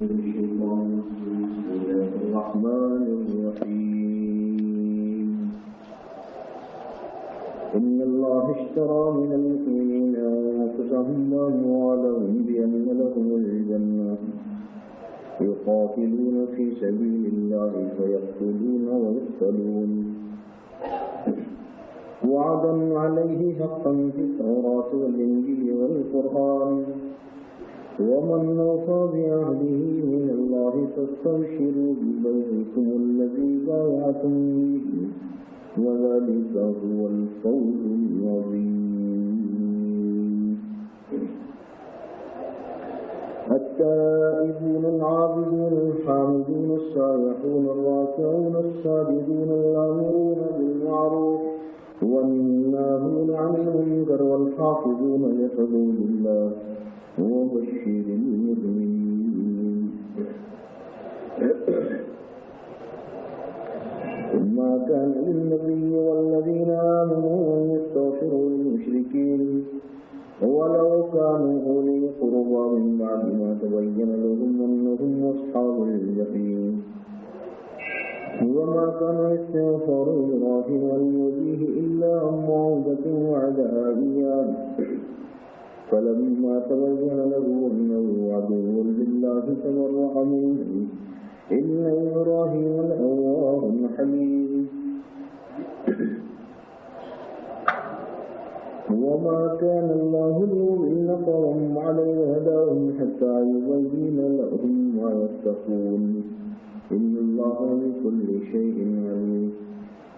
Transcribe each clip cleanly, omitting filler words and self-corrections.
الرحمن الرحيم إن الله اشترى من المؤمنين أنفسهم وأموالهم بأن لهم الجنة يقاتلون في سبيل الله فيقتلون ويقتلون وعدا عليه حقا في التوراة والإنجيل والقرآن ومن أوفى بعهده من الله فاستبشروا ببيعكم الذي بايعتم به وذلك هو الفوز العظيم. التائبون العابدون الحامدون السائحون الراكعون الساجدون الآمرون بالمعروف والناهون عن المنكر والحافظون لحدود الله وبشر المؤمنين. ما كان للنبي والذين آمنوا أن يستغفروا للمشركين ولو كانوا أولي قربى من بعد ما تبين لهم أنهم أصحاب الجحيم. وما كان استغفار إبراهيم لأبيه إلا عن موعظة وعدها إياه فلما تبين له أنه عدو لله تبرأ منه إن إبراهيم لأواه حليم. وما كان الله ليضل قوم على هداهم حتى يبين لهم ما يتقون إن الله بكل شيء عليم.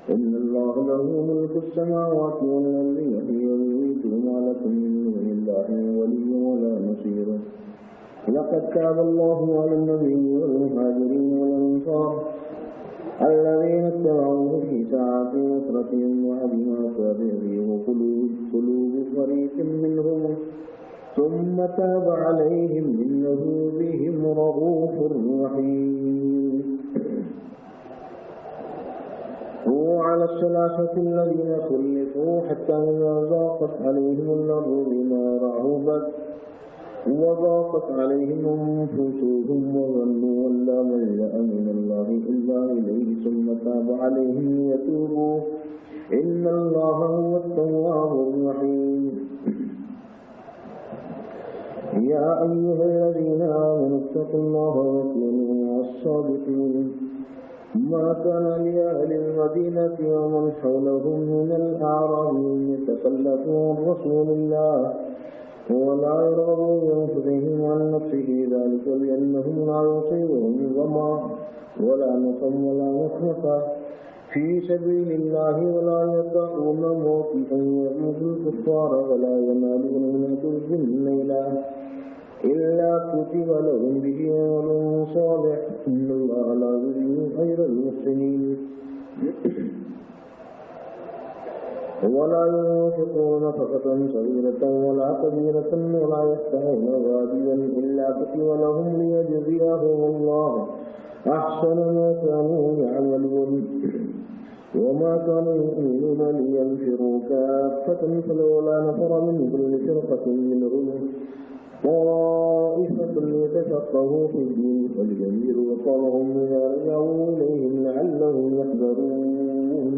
إن الله له ملك السماوات والأرض يحيي ويميت وما لكم من دون الله ولي ولا نصير. لقد تاب الله على النبي والمهاجرين والأنصار الذين اتبعوه في ساعة نصرتهم وعظما تابعه قلوب فريق منهم ثم تاب عليهم إنه بهم رؤوف رحيم. وعلى الثلاثة الذين خلفوا حتى إذا ضاقت عليهم الأرض بما رحبت وضاقت عليهم أنفسهم وظنوا أن لا ملجأ من الله إلا إليه ثم تاب عليهم ليتوبوا إن الله هو التواب الرحيم. يا أيها الذين آمنوا اتقوا الله وكونوا مع الصادقين. ما كان لأهل المدينة ومن حولهم من الأعراب يتخلفوا عن رسول الله ولا يرغبوا بأنفسهم عن نفسه ذلك بأنهم لا يصيبهم ظمأ ولا نصب ولا مخمصة في سبيل الله ولا يطؤون موقفا يغيظ الكفار ولا ينالون من عدو نيلا إلا كتب لهم به عمل صالح إن الله لا يضيع أجر المحسنين. ولا ينفقون نفقة صغيرة ولا كبيرة ولا يفتحون واديا إلا كتب لهم ليجزيهم الله أحسن ما كانوا يعملون. وما كانوا يؤمنون لينفروا كافة فلولا نفر من كل فرقة منهم طائفة ليتفقهوا في الدين فلينذروا قومهم إذا رجعوا إليهم لعلهم يحذرون.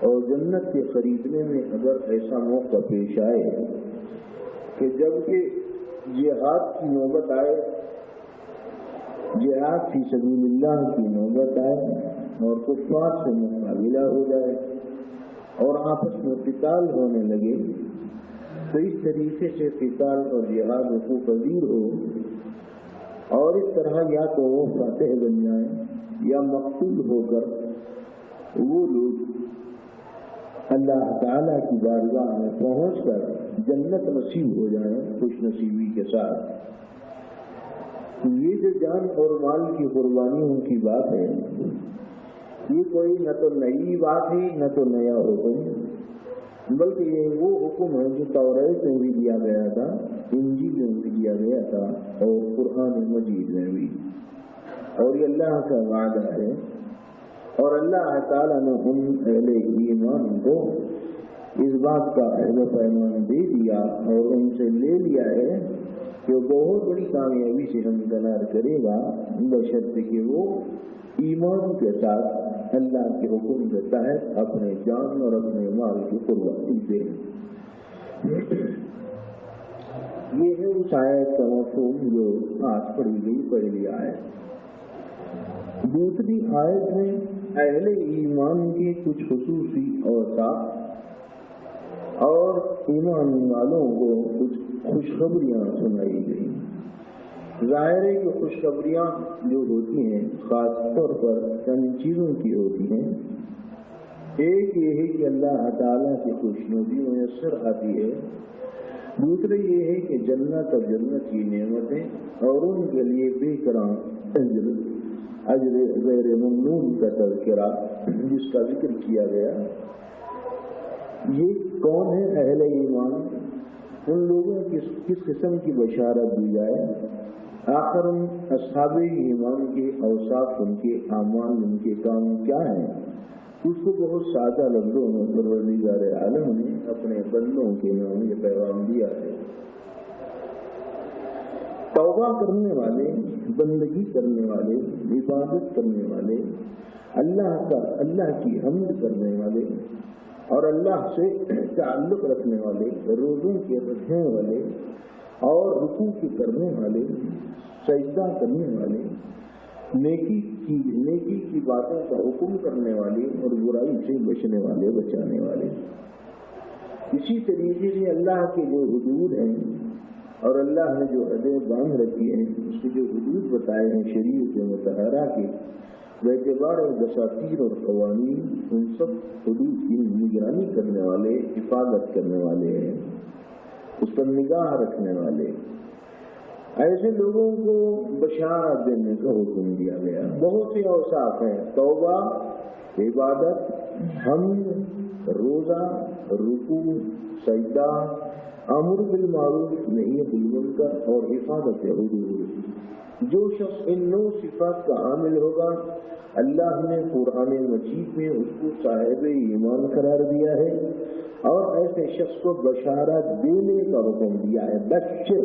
اور جنت کے خریدنے میں اگر ایسا موقع پیش آئے کہ جب کہ جہاد کی نوبت آئے، جہاد فی سبیل اللہ کی نوبت آئے اور کفار سے مقابلہ ہو جائے اور آپس میں قتال ہونے لگے، تو اس طریقے سے قتال اور جہاد وقوع پذیر ہو اور اس طرح یا تو وہ فاتح بن جائیں یا مقتول ہو کر وہ لوگ اللہ تعالیٰ کی بارگاہ میں پہنچ کر جنت نصیب ہو جائیں خوش نصیبی کے ساتھ۔ یہ جو جان اور مال کی قربانیوں کی بات ہے، یہ کوئی نہ تو نئی بات ہے نہ تو نیا حکم، بلکہ یہ وہ حکم ہے جو توریت میں بھی دیا گیا تھا، انجیل میں بھی دیا گیا تھا اور قرآن مجید میں بھی، اور یہ اللہ کا وعدہ ہے۔ اور اللہ تعالیٰ نے ان اہل ایمان کو اس بات کا عہد و پیمان دے دیا اور ان سے لے لیا ہے کہ وہ بہت بڑی کامیابی سے ہمکنار کرے گا، بشرط کہ وہ ایمان کے ساتھ اللہ کے حکم کے تحت اپنے جان اور اپنے مال کی قربانی دے۔ یہ ہے اس آیت کا مفہوم جو آج پڑھی گئی پہلی آیت۔ دوسری آیت میں اہل ایمان کے کچھ خصوصی اوصاف اور ایمان والوں کو کچھ خوشخبریاں سنائی گئی۔ ظاہر ہے کہ خوشخبریاں جو ہوتی ہیں خاص طور پر چند چیزوں کی ہوتی ہیں۔ ایک یہ ہے کہ اللہ تعالیٰ کی خوشنودی میسر آتی ہے، دوسرا یہ ہے کہ جنت اور جنت کی نعمتیں اور ان کے لیے بے کرام اجر غیر ممنون کا تذکرہ جس کا ذکر کیا گیا۔ یہ کون ہے اہل ایمان؟ ان لوگوں کی کس قسم کی بشارت دی جائے؟ آخر اصحاب ایمان کے اوصاف، ان کے اعمال، ان کے کام کیا ہیں، اس کو بہت سادہ لفظوں میں پروردگار عالم نے اپنے بندوں کے نام یہ پیغام دیا ہے۔ توبہ کرنے والے، بندگی کرنے والے، عبادت کرنے والے، اللہ کی حمد کرنے والے اور اللہ سے تعلق رکھنے والے، روزوں کے رکھنے والے اور رکوع کے کرنے والے، سجدہ کرنے والے، نیکی کی باتوں کا حکم کرنے والے اور برائی سے بچنے والے، بچانے والے۔ اسی طریقے سے اللہ کے جو حدود ہیں اور اللہ نے جو حدیں باندھ رکھی ہیں، اس کے جو حدود بتائے ہیں شریعت مطہرہ کے باعتبار دساتیر اور قوانین، ان سب حدود کی نگرانی کرنے والے، حفاظت کرنے والے ہیں، اس پر نگاہ رکھنے والے۔ ایسے لوگوں کو بشارت دینے کا حکم دیا گیا۔ بہت سے اوصاف ہیں: توبہ، عبادت، حمد، روزہ، رکوع، سجدہ، امر بالمعروف نہی عن المنکر اور حفاظت حدود۔ جو شخص ان 9 صفات کا عامل ہوگا، اللہ نے قرآن مجید میں اس کو صاحب ایمان قرار دیا ہے اور ایسے شخص کو بشارت دینے کا حکم دیا ہے۔ بشر،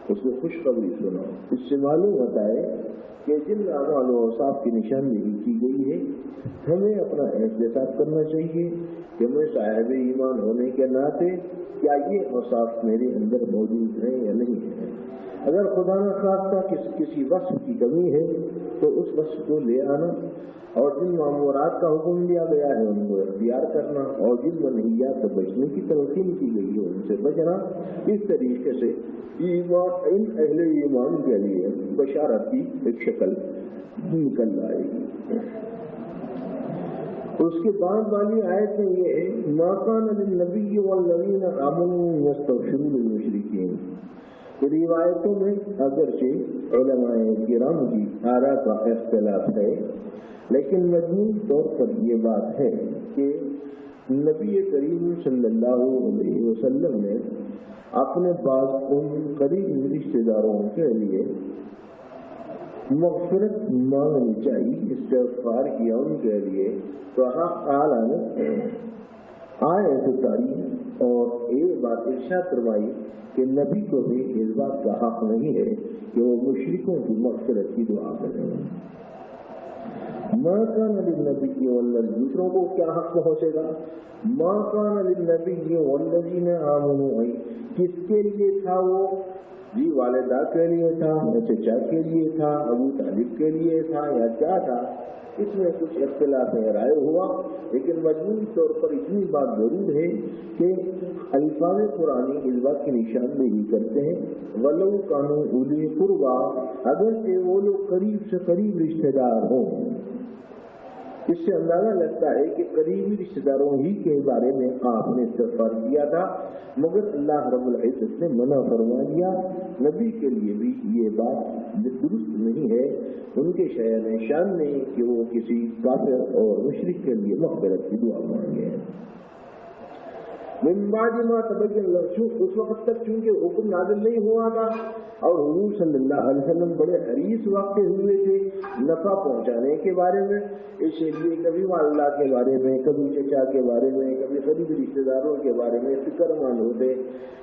اس کو خوشخبری سنا۔ اس سے معلوم ہوتا ہے کہ جن اعمال و اوصاف کی نشاندہی کی گئی ہے، ہمیں اپنا احتساب کرنا چاہیے کہ میں صاحب ایمان ہونے کے ناطے کیا یہ اوصاف میرے اندر موجود ہیں یا نہیں ہے۔ اگر خدا نہ خواستہ کسی وصف کی کمی ہے تو اس وصف کو لے آنا اور جن معمورات کا حکم دیا گیا ہے ان کو اختیار کرنا اور جن منہیات سے بچنے کی تلقین کی گئی ہے ان سے بچنا۔ اس طریقے سے ایمان، ان اہل ایمان کے لیے بشارت کی ایک شکل نکل آئے گی۔ اس کے بعد والی آیت میں یہ ہے: ما کان للنبی والذین آمنوا یستغفروا للمشرکین۔ روایتوں میں اگرچہ علماء کرام کی آراء کا اختلاف ہے، لیکن مجموعی طور پر یہ بات ہے کہ نبی کریم صلی اللہ علیہ وسلم نے اپنے بعض ان قریب رشتہ داروں کے لیے مغفرت مانگنی چاہیے، استغفار کیا ان کے لیے، تو حق اعلیٰ نے آیت اتاری اور یہ بات ارشاد فرمائی کہ نبی کو بھی اس بات کا حق نہیں ہے کہ وہ مشرکوں کی مغفرت کی دعا کریں۔ ما کان للنبی والذین، دوسروں کو کیا حق پہنچے گا؟ ما کان للنبی والذین آمنوا، کس کے لیے تھا وہ؟ جی والدہ کے لیے تھا، یا چچا کے لیے تھا، ابو طالب کے لیے تھا، یا کیا تھا؟ اس میں کچھ اختلاف رائے ہوا، لیکن مجموعی طور پر اتنی بات ضرور ہے کہ الفاظ قرآنی اس بات کی نشاندہی کرتے ہیں ولو کانوا اولی قربا، اگرچہ وہ لوگ قریب سے قریب رشتہ دار ہوں۔ اس سے اندازہ لگتا ہے کہ قریبی رشتہ داروں ہی کے بارے میں آپ نے استغفار کیا تھا، مگر اللہ رب العزت نے منع فرما دیا۔ نبی کے لیے بھی یہ بات درست نہیں ہے، ان کے شأن شان نہیں کہ وہ کسی کافر اور مشرک کے لیے مغفرت کی دعا مانگے۔ من بعد ما تبین لهم، اس وقت تک چونکہ حکم نازل نہیں ہوا تھا اور حضور صلی اللہ علیہ وسلم بڑے حریص واقع ہوئے تھے نفع پہنچانے کے بارے میں، اس لیے کبھی والدہ کے بارے میں، کبھی چچا کے بارے میں، کبھی قریبی رشتے داروں کے بارے میں فکر مند ہوتے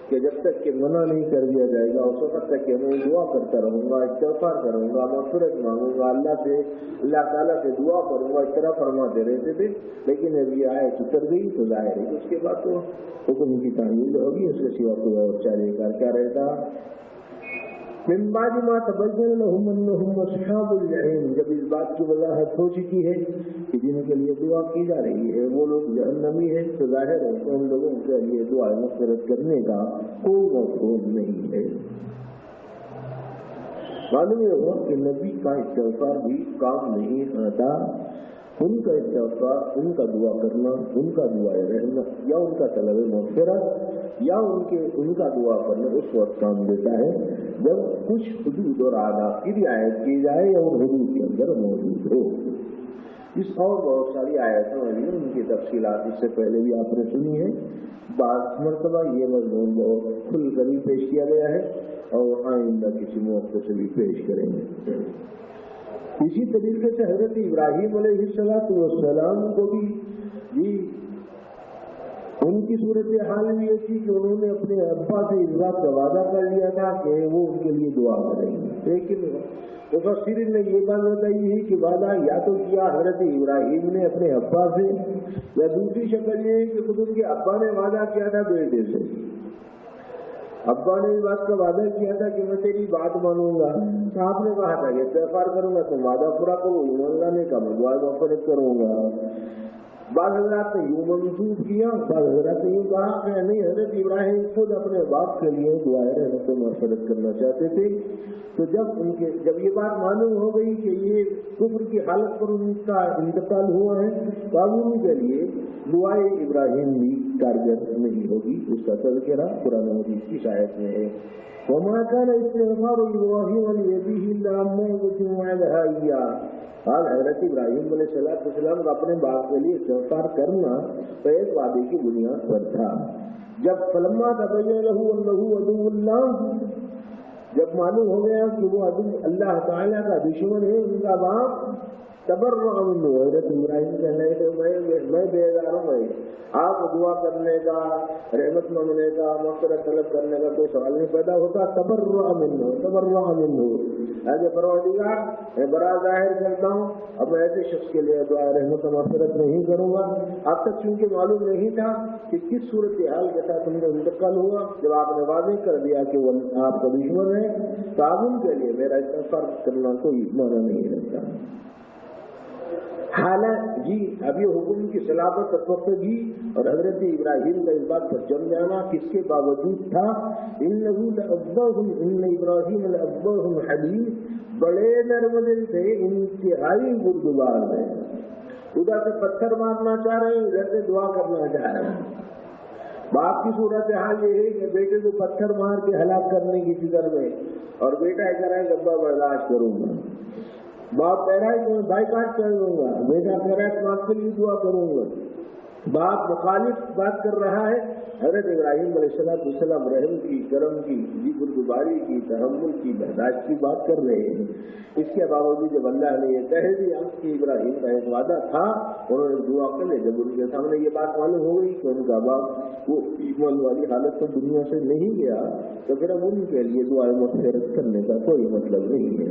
کہ جب تک کہ منع نہیں کر دیا جائے گا اس وقت تک کہ میں دعا کرتا رہوں گا، استغفار کروں گا، مغفرت مانگوں گا، اللہ تعالیٰ سے دعا کروں گا، اس طرح فرماتے رہتے تھے۔ لیکن اب یہ آیت اتر گئی تو ظاہر ہے کہ اس کے بعد تو حکم کی تعمیل ہوگی، اس کے سوا کوئی اور چارے کار کیا رہتا۔ من بعد ما تبین لهم انهم اصحاب الجحیم، جب اس بات کی وضاحت ہو چکی ہے کہ جن کے لیے دعا کی جا رہی ہے وہ لوگ جہنمی ہیں، تو ظاہر ہے کہ ان لوگوں کے لیے دعا مغفرت کرنے کا کوئی مفہوم نہیں ہے۔ معلوم یہ ہوا کہ نبی کا استغفار بھی کام نہیں آتا، ان کا استغفار، ان کا دعا کرنا، ان کا دعا رحمت یا ان کا طلب مغفرت یا ان کا دعا کرنا اس وقت کام دیتا ہے جب کچھ حدود اور آداب کی رعایت کی جائے یا ان حدود کے اندر موجود ہو۔ اس اور بہت ساری آیتوں میں بھی ان کی تفصیلات اس سے پہلے بھی آپ نے سنی ہے، بعض مرتبہ یہ مضمون بہت کھل کر ہی پیش کیا گیا ہے اور آئندہ کسی موقع سے بھی پیش کریں گے۔ اسی طریقے سے حضرت ابراہیم علیہ السلام کو بھی ان کی صورتحال بھی یہ تھی کہ انہوں نے اپنے ابا سے اس بات کا وعدہ کر لیا تھا کہ وہ ان کے لیے دعا کریں گے، لیکن مفسرین نے یہ بات بتائی ہے کہ وعدہ یا تو کیا حضرت ابراہیم نے اپنے ابا سے، یا دوسری شکل یہ ہے کہ خود ان کے ابا نے وعدہ کیا تھا بیٹے سے۔ ابا نے اس بات کا وعدہ کیا تھا کہ میں تیری بات مانوں گا، تو آپ نے کہا تھا کہ استغفار کروں گا تو وعدہ پورا کروں، اللہ نے کہا میں دعا مغفرت کروں گا۔ بعض حضرات نے یوں منسوخ کیا، بعض حضرات نے یوں کہا کہ نہیں، حضرت ابراہیم خود اپنے باپ کے لیے دعائے رحمت و مغفرت کرنا چاہتے تھے، تو جب یہ بات معلوم ہو گئی کہ یہ کفر کی حالت پر ان کا انتقال ہوا ہے تو اب ان کے لیے دعائے ابراہیم بھی کارگر نہیں ہوگی۔ اس کا تذکرہ قرآن مجید کی آیت میں ہے۔ وما كان استغفار ابراہیم لأبیہ الا عن موعظة وعدها إياه، آج حضرت ابراہیم علیہ السلام کا اپنے باپ کے لیے استغفار کرنا تو ایک وعدے کی بنیاد پر تھا۔ جب فلما تبین له انه عدو اللہ، جب معلوم ہو گیا کہ وہ عدو اللہ تعالیٰ کا دشمن ہے ان کا باپ، تبرأ منہ، حضرت ابراہیم کہنے کہ میں بیزار ہوں بھائی، آپ دعا کرنے کا، رحمت مانگنے کا، مغفرت طلب کرنے کا کوئی سوال نہیں پیدا ہوتا۔ تبرأ منہ، ایسے پروردگار میں برا ظاہر کرتا ہوں، اب میں ایسے شخص کے لیے دعا رحمت و مغفرت نہیں کروں گا۔ اب تک چونکہ معلوم نہیں تھا کہ کس صورتحال کے ساتھ ان کا انتقال ہوا، جب آپ نے واضح کر دیا کہ وہ آپ کا دشمن ہے تو اب ان کے لیے میرا استغفار کرنا کوئی معنی نہیں رکھتا۔ حالانکہ جی اب یہ حکم کی صلابت پختگی اور حضرت ابراہیم کا اس بات پر جم جانا کس کے باوجود تھا، ان ابراہیم لأوّاہ حلیم، بڑے نرم دل تھے، انتہائی بردبار ہے، ادھر سے پتھر مارنا چاہ رہے ہیں، ادھر سے دعا کرنا چاہ رہے ہیں۔ باپ کی صورتحال یہ ہے کہ بیٹے کو پتھر مار کے ہلاک کرنے کی فکر میں، اور بیٹا کہہ رہا ہے کہ ابا برداشت کروں گا۔ باپ کہہ رہا ہے کہ میں بائیکاٹ کر دوں گا، بیٹا کہہ رہا ہے کہ میں آپ کے لیے دعا کروں گا۔ باپ مخالف بات کر رہا ہے، حضرت ابراہیم علیہ السلام رحم کی، کرم کی، بردباری کی، تحمل کی، برداشت کی بات کر رہے ہیں۔ اس کے باوجود جب اللہ نے یہ کہہ دیا کہ ابراہیم کا ایک وعدہ تھا، انہوں نے دعا کر لی، جب ان کے سامنے یہ بات معلوم ہو گئی کہ ان کا باپ وہ ایمان والی حالت پر دنیا سے نہیں گیا، تو پھر اب ان کے لیے دعائے مغفرت کرنے کا کوئی مطلب نہیں ہے۔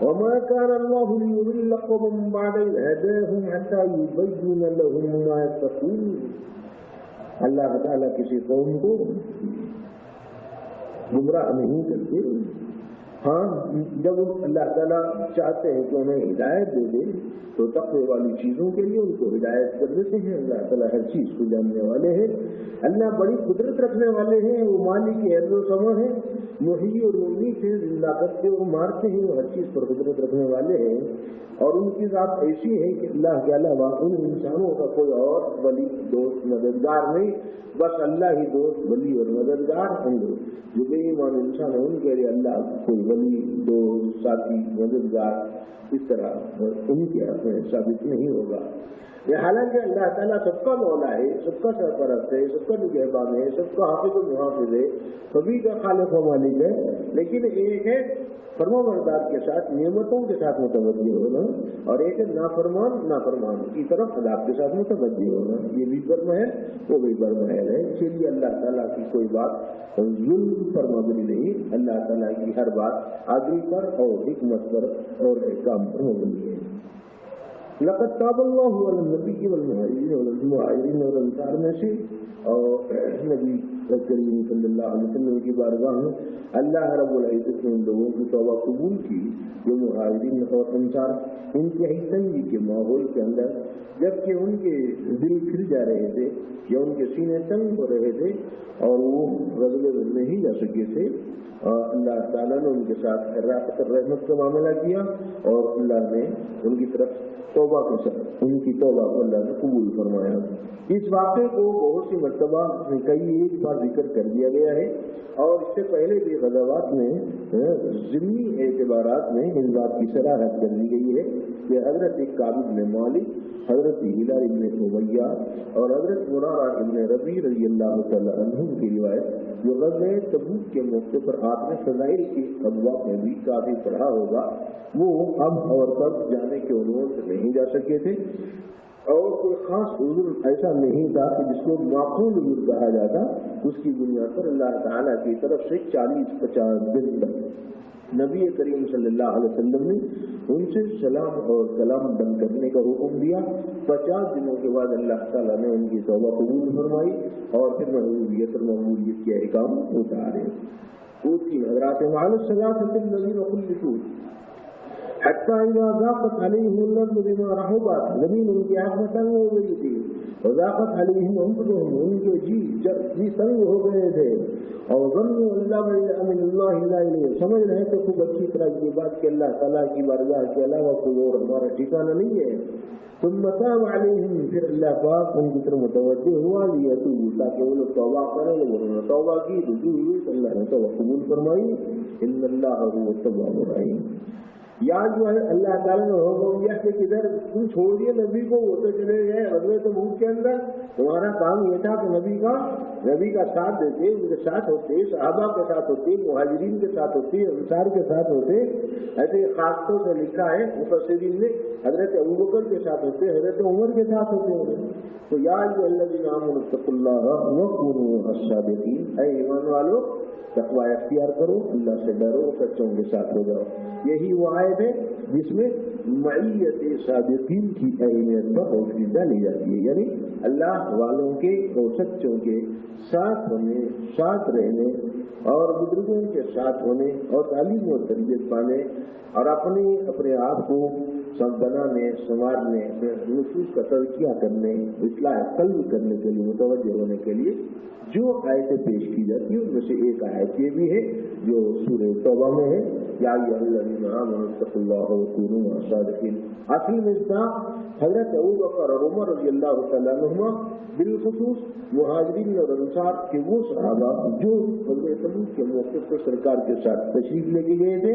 وما كان الله ليضل قوما بعد إذ هداهم حتى يبين لهم ما يتقون. اللہ تعالیٰ کسی قوم کو گمراہ نہیں کرتے. ہاں جب اللہ تعالیٰ چاہتے ہیں کہ انہیں ہدایت دے دے تو تقوی والی چیزوں کے لیے ان کو ہدایت کر دیتے ہیں. اللہ تعالیٰ ہر چیز کو جاننے والے ہیں. اللہ بڑی قدرت رکھنے والے ہیں. وہ مالک عز و جل ہیں, محیی اور ممیت ہیں, زندہ کرتے اور مارتے ہیں. وہ ہر چیز پر قدرت رکھنے والے ہیں. اور ان کی ذات ایسی ہے کہ اللہ کے علاوہ ان انسانوں کا کوئی اور ولی, دوست, مددگار نہیں. بس اللہ ہی دوست, ولی اور مددگار ہوں گے. جو بے ایمان انسان ہے ان کے لیے اللہ کوئی ولی, دوست, ساتھی, مددگار اس طرح ان کے حق میں ثابت نہیں ہوگا. یہ حالانکہ اللہ تعالیٰ سب کا مولا ہے, سب کا سرپرست ہے, سب کا نگہبان ہے, سب کا حافظ و محافظ ہے, سبھی کا خالق و مالک ہے. لیکن ایک ہے فرما بردار کے ساتھ نعمتوں کے ساتھ متوجہ ہونا, اور ایک ہے نافرمان کی طرف عذاب کے ساتھ متوجہ ہونا. یہ بھی برمحل, وہ بھی برمحل ہے. اسی لیے اللہ تعالیٰ کی کوئی بات ظلم پر مبنی نہیں. اللہ تعالیٰ کی ہر بات عدل پر اور حکمت پر اور احکام پر مبنی ہے. لقد تاب اللہ علی النبی والمہاجرین والانصار میں سے, اور نبی کریم صلی اللہ علیہ وسلم کی بارگاہ میں اللہ رب العزت نے ان لوگوں کی توبہ قبول کی جو مہاجرین اور انصار انتہائی تنگی کے ماحول کے اندر, جبکہ ان کے دل پھر جا رہے تھے یا ان کے سینے تنگ ہو رہے تھے اور وہ غزوے میں نہیں جا سکے تھے, اللہ تعالیٰ نے ان کے ساتھ رحمت کا معاملہ کیا اور اللہ نے ان کی طرف توبہ کے ساتھ ان کی توبہ کو اللہ نے قبول فرمایا. اس واقعے کو بہت سی مرتبہ کئی ایک بار ذکر کر دیا گیا ہے, اور اس سے پہلے بھی غزوات میں ضمنی اعتبارات میں اس بات کی صراحت کر دی گئی ہے کہ حضرت کعب بن مالک, حضرت ہلال بن امیہ اور حضرت مرارہ بن ربیع رضی اللہ تعالی عنہم کی روایت جو غزوہ تبوک کے موقع پر آپ نے فضائل کی ابواب میں بھی کافی پڑھا ہوگا, وہ اب اور تب جانے کے عنوان سے نہیں جا سکے تھے, اور کوئی خاص عذر ایسا نہیں تھا کہ جس کو معقول عذر کہا جاتا. اس کی بنیاد پر اللہ تعالیٰ کی طرف سے 40-50 دن تک نبی کریم صلی اللہ علیہ وسلم نے ان سے سلام اور کلام بند کرنے کا حکم دیا. 50 دنوں کے بعد اللہ تعالیٰ نے ان کی توبہ قبول فرمائی اور پھر محبوبیت اور مقبولیت کے احکام اتارے. حضرات معلوم صلاۃ الذین خلفوا حتى إذا ضاقت عليهم الأرض بما رحبت, زمین ان کی آنکھ میں تنگ ہو گئی تھی, وضاقت عليهم أنفسهم, ان کے جی تنگ ہو گئے تھے, اور ظنوا أن لا ملجأ من الله إلا إليه, سمجھ رہے تھے خوب اچھی طرح یہ بات کہ اللہ تعالیٰ کی بارگاہ کے علاوہ کوئی اور ہمارا ٹھکانہ نہیں ہے. ثم تاب عليهم, پھر اللہ پاک ان کی طرف متوجہ ہوا لیتوبوا, تاکہ وہ لوگ توبہ کریں. انہوں نے توبہ کی, رجوع ہوئی تو اللہ نے توبہ قبول فرمائی. ان اللہ هو التواب الرحیم. یا جو ہے اللہ تعالیٰ نے حکم دیا کہ ادھر تم چھوڑیے نبی کو, وہ تو چلے گئے غزوہ تبوک کے اندر. تمہارا کام یہ تھا کہ نبی کا ساتھ دیتے, ان کے ساتھ ہوتے, صحابہ کے ساتھ ہوتے, مہاجرین کے ساتھ ہوتے, انصار کے ساتھ ہوتے. ایسے خاص طور سے لکھا ہے مفسرین نے حضرت ابوبکر کے ساتھ ہوتے, حضرت عمر کے ساتھ ہوتے. تو یا الذین آمنوا اتقوا اللہ وکونوا الصادقین, اے ایمان والو تقوی اختیار کرو, اللہ سے ڈرو, سچوں کے ساتھ ہو جاؤ. یہی وہ آیت ہے جس میں معیت صادقین کی اہمیت پر روشنی ڈالی جاتی ہے, یعنی اللہ والوں کے اور سچوں کے ساتھ ہونے, ساتھ رہنے, اور بزرگوں کے ساتھ ہونے, اور تعلیم و تربیت پانے, اور اپنے آپ کو بنانے, سنوارنے, نفوس کا تزکیہ کرنے, اصلاح قلب کرنے کے لیے متوجہ ہونے کے لیے جو آیتیں پیش کی جاتی ہیں ان میں سے ایک آیت یہ بھی ہے جو سورہ توبہ میں ہے, یا ایھا الذین آمنوا اتقوا اللہ وکونوا مع الصادقین. اصل میں حضرت ابوبکر اور عمر رضی اللہ تعالیٰ عنہما بالخصوص مہاجرین اور انصار کے وہ صحابہ جو غزوہ تبوک کے موقع پر سرکار کے ساتھ تشریف لے کے گئے تھے,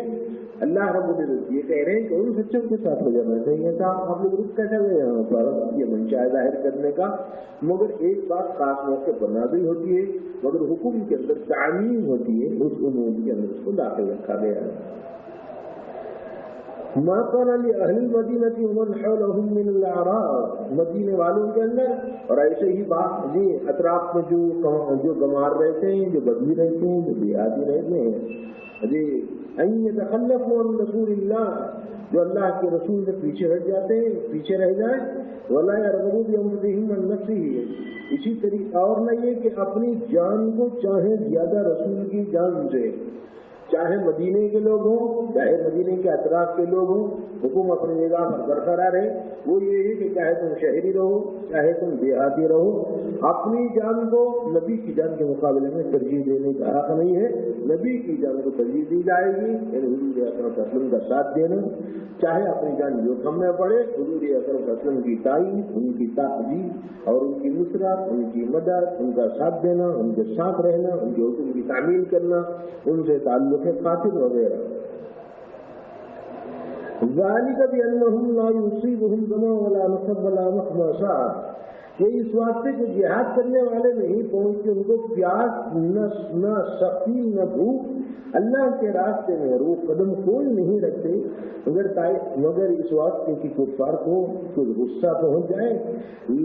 اللہ رب العزت یہ کہہ رہے ہیں کہ ان بچوں کے ساتھ ہو جانا چاہیے تھا. آپ لوگ رک کیسے گئے یہاں پر یہ منشا ظاہر کرنے کا؟ مگر ایک بات خاص موقع پر نازل ہوتی ہے، مگر حکم کے اندر تعمیم ہوتی ہے، اس عموم کے اندر اس کو داخل رکھا گیا ہے. ما كان لأهل المدینة ومن حولهم من الأعراب، مدینے والوں کے اندر اور ایسے ہی بات جی اطراف میں جو گمار رہتے ہیں، جو بدوی رہتے ہیں، جو دیہاتی رہتے ہیں، جی ان يتخلفوا عن رسول اللہ، جو اللہ کے رسول سے پیچھے ہٹ جاتے ہیں، پیچھے رہ جائیں، ولا يرغبوا بأنفسهم عن نفسه، اسی طریقے اور نہیں ہے کہ اپنی جان کو چاہے زیادہ رسول کی جان سے، چاہے مدینے کے لوگ ہوں، چاہے مدینے کے اطراف کے لوگ ہوں، حکم اپنی نگاہ پر برقرار ہے. وہ یہ ہے کہ چاہے تم شہری رہو، چاہے تم دیہاتی رہو، اپنی جان کو نبی کی جان کے مقابلے میں ترجیح دینے کا حق نہیں ہے. نبی کی جان کو ترجیح دی جائے گی، یعنی حضور اکرم وسلم کا ساتھ دینا، چاہے اپنی جان جوخم میں پڑے. حضور اکرم وسلم کی تعین، ان کی تعظیم اور ان کی نصرت، ان کی مدد، ان کا ساتھ دینا، ان کے ساتھ رہنا، ان کے حکم کی تعمیل کرنا، ان سے تعلق خاطر وغیرہ. ذالک بانہم لا یصیبہم ظما ولا نصب ولا مخمصہ، کہ اس واسطے جو جہاد کرنے والے نہیں پہنچتے ان کو پیاس نہ سختی نہ بھوک، اللہ کے راستے میں وہ قدم کوئی نہیں رکھتے مگر اس واسطے کی کفار کو کچھ غصہ پہنچ جائے.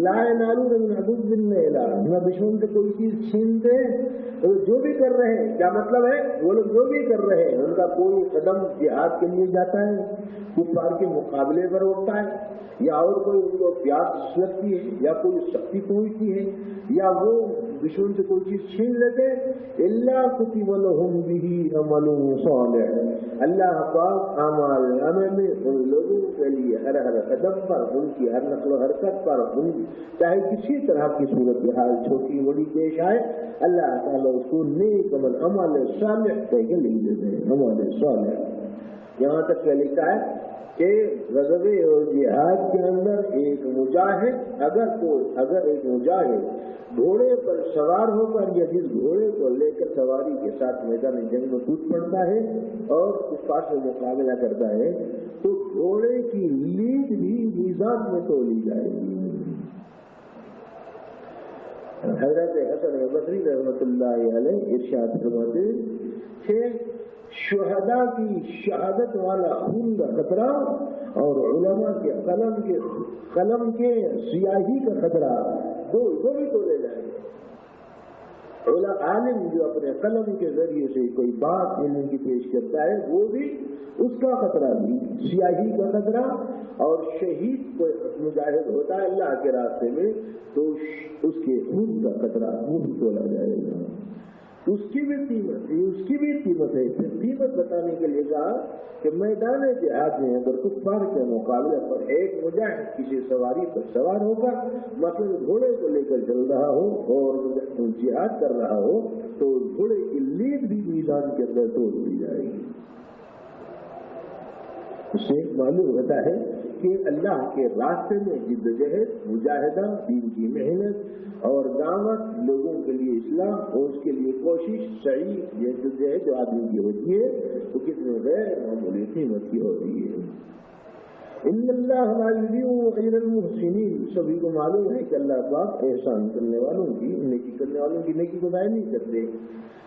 لا ینالون من عدو النیلا، نہ دشمن سے کوئی چیز چھینتے. تو جو بھی کر رہے ہیں، کیا مطلب ہے؟ وہ لوگ جو بھی کر رہے ہیں ان کا کوئی قدم جہاد کے لیے جاتا ہے، کفار کے مقابلے پر ہوتا ہے، یا اور کوئی ان کو پیاس لگتی ہے، یا کوئی سختی پہنچتی ہے، یا وہ دشمن سے کوئی چیز چھین لیتے، الا کتب لهم به عمل صالح، اللہ پاک عمل میں ان لوگوں کے لیے ہر قدم پر، ان کی ہر نقل و حرکت پر، چاہے کسی طرح کی صورتحال چھوٹی بڑی پیش آئے، اللہ تعالیٰ اس کو نیک عمل صالح کہہ کے لکھ دیتے ہیں. عمل صالح یہاں تک کیا لکھتا ہے کہ غزوے اور جہاد کے اندر ایک مجاہد اگر ایک مجاہد گھوڑے پر سوار ہو کر یا جس گھوڑے کو لے کر سواری کے ساتھ میدان جنگ میں کود پڑتا ہے اور کفار سے مقابلہ کرتا ہے تو گھوڑے کی لیڈ بھی میزان میں تولی جائے گی. حضرت حسن بصری رحمۃ اللہ علیہ ارشاد فرماتے کہ شہداء کی شہادت والا خون کا خطرہ اور علماء کے قلم کے سیاہی کا خطرہ دو بھی تو لے جائیں گے. عالم جو اپنے قلم کے ذریعے سے کوئی بات علم کی پیش کرتا ہے وہ بھی اس کا خطرہ بھی، سیاہی کا خطرہ، اور شہید کوئی مجاہد ہوتا ہے اللہ کے راستے میں تو اس کے خون کا خطرہ وہ بھی تولا جائے گا. اس کی بھی قیمت ہے. پھر قیمت بتانے کے لیے کہا کہ میدان جہاد میں اگر کفار کے مقابلے پر ایک مجاہد کسی سواری پر سوار ہوگا، مثلا گھوڑے کو لے کر چل رہا ہو اور جہاد کر رہا ہو تو گھوڑے کی لیڈ بھی میدان کے اندر توڑ دی جائے گی. اس سے معلوم ہوتا ہے کہ اللہ کے راستے میں جدوجہد، مجاہدہ، دین کی محنت اور دعوت، لوگوں کے لیے اصلاح اور اس کے لیے کوشش، سعی یہ جدوجہد جو آدمی کی ہوتی ہے تو کتنے غیر معمولی قیمت کی ہوتی ہے. ان اللہ لا یضیع اجر المحسنین، سبھی کو معلوم ہے کہ اللہ پاک احسان کرنے والوں کی، نیکی کرنے والوں کی نیکی کو ضائع نہیں کرتے.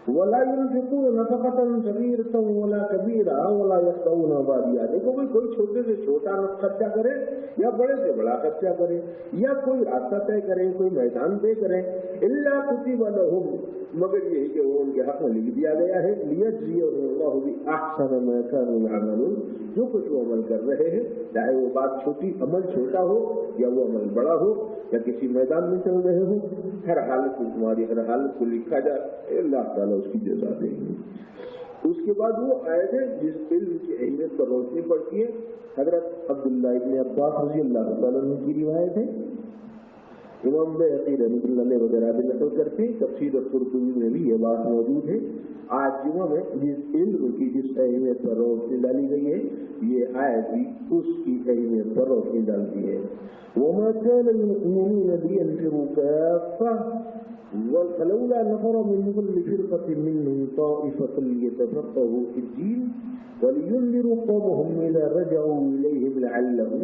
ولا ينفقون نفقة صغيرة ولا كبيرة ولا يخطئون واديا. دیکھو کوئی چھوٹے سے چھوٹا خرچہ کرے یا بڑے سے بڑا خرچہ کرے یا کوئی راستہ طے کرے، کوئی میدان طے کرے، الا كتب لهم، مگر یہ کہ وہ ان کے حق میں لکھ دیا گیا ہے، لیجزیهم الله باحسن ما كانوا يعملون، جو کچھ وہ عمل کر رہے ہیں، چاہے وہ بات عمل چھوٹا ہو یا وہ عمل بڑا ہو یا کسی میدان میں چل رہے ہو، ہر حالت کو تمہاری ہر حالت کو لکھا جائے، اللہ تعالیٰ اس کی جزا دیں گے. اس کے بعد وہ آیت ہے جس علم کی اہمیت پر روشنی پڑتی ہے. حضرت عبداللہ ابن عباس رضی اللہ تعالیٰ عنہ کی روایت ہے، امام بیہقی رحمۃ اللہ علیہ وغیرہ بھی نقل کرتے، تفسیر قرطبی میں بھی یہ بات موجود ہے. آج جمعہ میں جس علم کی جس اہمیت پر روشنی ڈالی گئی ہے یہ آیت بھی اس کی اہمیت پر روشنی ڈالتی ہے. وما كان المؤمنون لينفروا كافة فلولا نفر من كل فرقة منهم طائفة ليتفقهوا في الدين ولينذروا قومهم إذا رجعوا إليهم لعلهم